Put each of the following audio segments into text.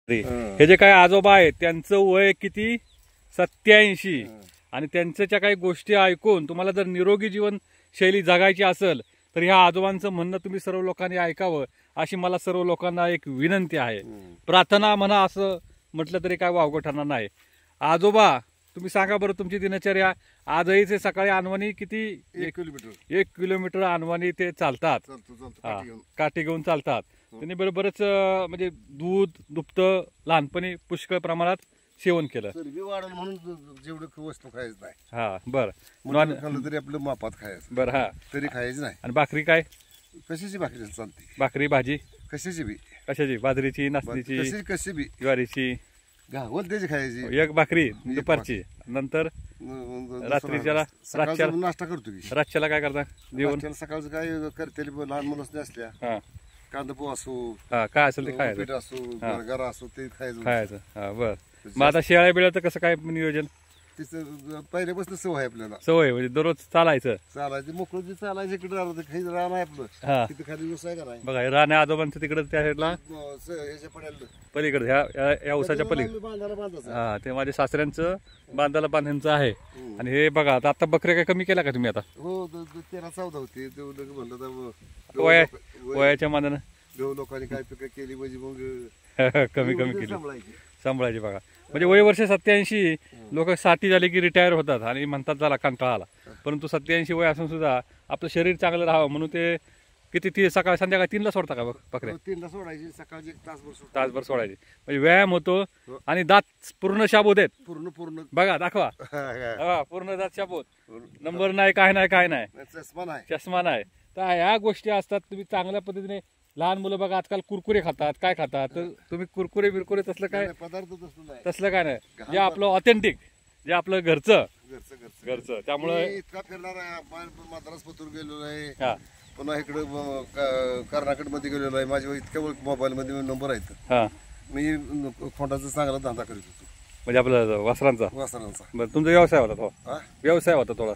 हे जे काय आजोबा आहेत त्यांचं वय किती 87 आणि त्यांच्या काही गोष्टी ऐकून तुम्हाला जर निरोगी जीवनशैली जगायची असेल तर ह्या आजोबांचं म्हणणं तुम्ही सर्व लोकांनी ऐकावं अशी मला सर्व लोकांना एक विनंती आहे. प्रार्थना म्हणा असं म्हटलं तरी काय वावगं ठरणार नाही. आजोबा तुम्ही सांगा बरं तुमची दिनचर्या. आजही सकाळी अनवाणी किती 1 किलोमीटर अनवाणी ते चालतात, काठी घेऊन चालतात. त्यांनी बरोबरच म्हणजे दूध दुभतं लहानपणी पुष्कळ प्रमाणात सेवन केलं. म्हणून जेवढं वस्तू खायचं नाही. हा बर खाल्लं तरी आपलं मापात खायचं. बर हा तरी खायचं नाही. आणि भाकरी काय कशाची भाकरी चालते? भाकरी भाजी कशाची बी? कशाची? बाजरीची, नाचणीची, कशी बी, ज्वारीची, घावल त्याची खायची. एक भाकरी दुपारची. नंतर रात्रीच्या नाश्ता करतो की रातच्याला काय करता? जेवण सकाळचं काय करते लहान मुलं असल्या हा कांदा पोहा असो काय असेल ते खायचं, पीठ असो गरा असो ते खायचं. हा बर. मग आता शेळ्या बिळ्याचं कसं काय नियोजन? तिचं पहिल्यापासून सवय आहे आपल्याला. सवय म्हणजे दररोज चालायचं मोकळं जे चालायचं इकडे रान आहे आपलं तिथे खाली व्यवसाय कराय. बघा राणे आजोबांचं तिकडे त्या साईडला पलीकडे ह्या उसाच्या पलीकडे हा ते माझ्या सासऱ्यांचं बांधाला बांधायचं आहे. आणि हे बघा आता बकऱ्या काय कमी केला का तुम्ही? आता हो 13-14 होते म्हणलं वयाच्या मानानं लोकांनी काय पिकं केली म्हणजे मग कमी केली सांभाळायची. बघा म्हणजे वय वर्ष 87 लोक 60 झाले की रिटायर होतात आणि म्हणतात झाला कंटाळा आला. परंतु 87 वय असून सुद्धा आपलं शरीर चांगलं राहावं म्हणून ते किती सकाळ संध्याकाळी 3ला सोडता का बकऱ्या? 3ला सोडायची. सकाळची तासभर सोडायची म्हणजे व्यायाम होतो. आणि दात पूर्ण शाबूत आहेत. पूर्ण बघा दाखवा पूर्ण दात शाबूत. नंबर नाही काय नाही चष्मा नाही. तर ह्या गोष्टी असतात. तुम्ही चांगल्या पद्धतीने लहान मुलं बघा आजकाल कुरकुरे खातात, काय खातात. तर तुम्ही कुरकुरे बिरकुरे तसलं काय पदार्थ तसलं काय नाही. जे आपलं ऑथेंटिक जे आपलं घरचं. त्यामुळे इतका फिरणार आहे. मद्रास पतूर गेलेलो आहे, पुन्हा इकडे कर्नाटक मध्ये गेलेलो आहे. माझ्या इतक्या मोबाईल मध्ये नंबर आहेत. मी खोंडाचा चांगला धंदा करीत होतो. म्हणजे आपलं वासरांचा. बरं तुमचा व्यवसाय होता तो? व्यवसाय होता थोडा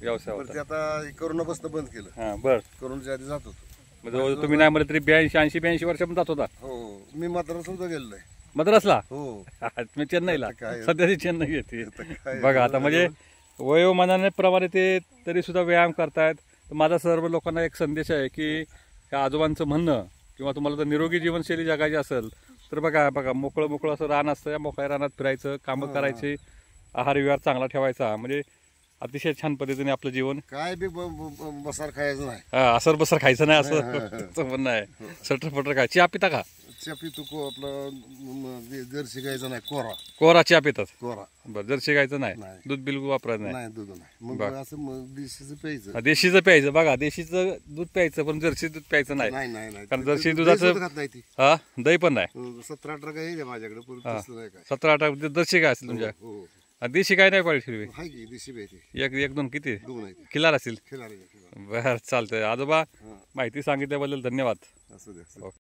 व्यवसाय होता. आता करोनापासून बंद केलं. बर करोनाच्या आधी जात होतो. म्हणजे तुम्ही नाही म्हणलं तरी 82 वर्षापर्यंत जात होता? हो मी मद्रास सुद्धा गेलेलो आहे. मद्रासला? हो मी चेन्नईला. सध्या चेन्नई येते. बघा आता म्हणजे वयोमानाने प्रमाणे ते तरी सुद्धा व्यायाम करतायत. माझा सर्व लोकांना एक संदेश आहे की या आजोबांचं म्हणणं किंवा तुम्हाला जर निरोगी जीवनशैली जगायची असेल तर बघा मोकळं असं रान असतं. या मोकळ्या रानात फिरायचं, कामं करायचे, आहार विहार चांगला ठेवायचा. म्हणजे अतिशय छान पद्धतीने आपलं जीवन. काय बी बसार खायचं नाही. असर बसर खायचं नाही असं म्हणणं आहे. सटर काय चहा पिता का? चहा पितो आपलं जर्सी गायचं नाही. कोरा चहा पितात? कोरा. बरं जर्सी गायचं नाही. दूध बिलकुल वापरायचं नाही. दूध नाही. मग असं देशीचं प्यायचं. देशीचं प्यायचं. बघा देशीचं दूध प्यायचं पण जर्सी दूध प्यायचं नाही. कारण जर्सी दुधाचं दही पण नाही. 17-18 गाय माझ्याकडे. 17-18 जर्सी गाय असेल तुमच्या? देशी काय नाही पाहिजे हिरवी? 1-2 किती खिलार असतील? बरं चालतंय. आजोबा माहिती सांगितल्याबद्दल धन्यवाद.